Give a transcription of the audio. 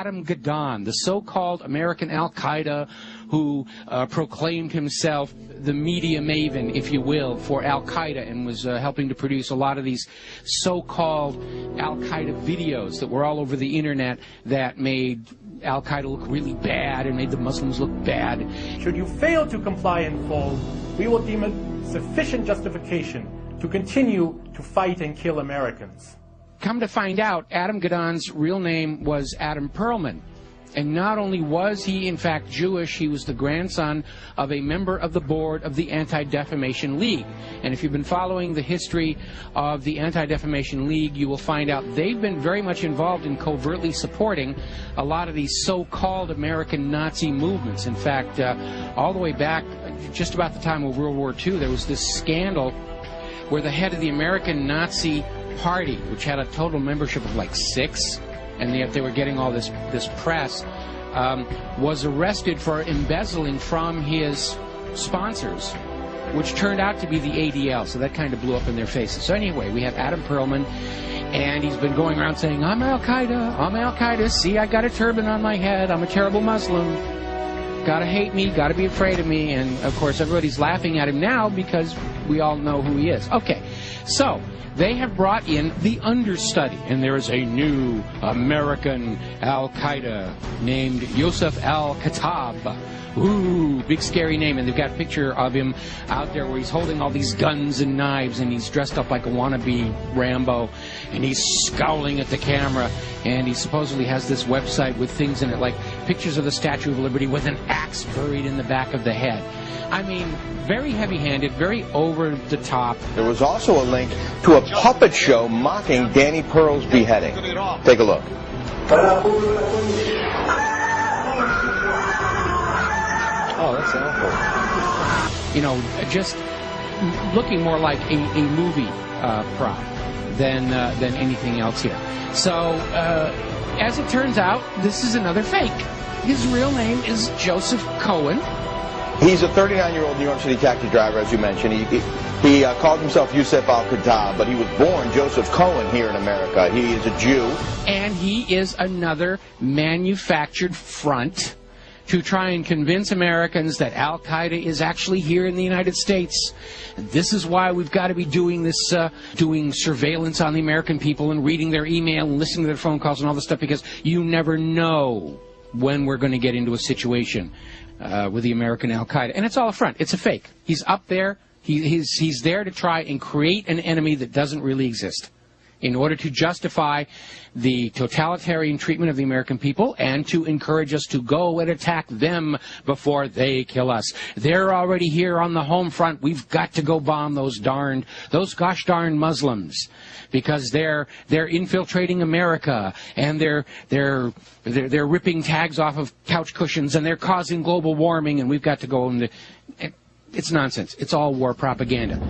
Adam Gadon, the so-called American Al-Qaeda who proclaimed himself the media maven, if you will, for Al-Qaeda and was helping to produce a lot of these so-called Al-Qaeda videos that were all over the internet that made Al-Qaeda look really bad and made the Muslims look bad. Should you fail to comply in full, we will deem it sufficient justification to continue to fight and kill Americans. Come to find out, Adam Gadon's real name was Adam Perlman. And not only was he, in fact, Jewish, he was the grandson of a member of the board of the Anti-Defamation League. And if you've been following the history of the Anti-Defamation League, you will find out they've been very much involved in covertly supporting a lot of these so-called American Nazi movements. In fact, all the way back, just about the time of World War II, there was this scandal where the head of the American Nazi Party, which had a total membership of like 6, and yet they were getting all this press, was arrested for embezzling from his sponsors, which turned out to be the ADL, so that kind of blew up in their faces. So anyway, we have Adam Perlman, and he's been going around saying, I'm Al-Qaeda, I'm Al-Qaeda, see, I got a turban on my head, I'm a terrible Muslim, gotta hate me, gotta be afraid of me, and of course everybody's laughing at him now because we all know who he is. Okay, so they have brought in the understudy, and there is a new American Al-Qaeda named Yosef Al-Khattab. Ooh, big scary name, and they've got a picture of him out there where he's holding all these guns and knives, and he's dressed up like a wannabe Rambo, and he's scowling at the camera, and he supposedly has this website with things in it, like pictures of the Statue of Liberty with an axe buried in the back of the head. I mean, very heavy-handed, very over-the-top. There was also a link to a puppet show mocking Danny Pearl's beheading. Take a look. Oh, that's awful. You know, just looking more like a movie prop than anything else here. So, as it turns out, this is another fake. His real name is Joseph Cohen. He's a 39-year-old New York City taxi driver, as you mentioned. He called himself Yosef Al-Khattab, but he was born Joseph Cohen here in America. He is a Jew. And he is another manufactured front to try and convince Americans that Al-Qaeda is actually here in the United States. And this is why we've got to be doing this, doing surveillance on the American people and reading their email and listening to their phone calls and all this stuff, because you never know when we're going to get into a situation with the American Al-Qaeda. And it's all a front. It's a fake. He's up there. He's there to try and create an enemy that doesn't really exist in order to justify the totalitarian treatment of the American people and to encourage us to go and attack them before they kill us. They're already here on the home front. We've got to go bomb those gosh darn Muslims, because they're infiltrating America, and they're ripping tags off of couch cushions, and they're causing global warming, and we've got to go. It's nonsense. It's all war propaganda.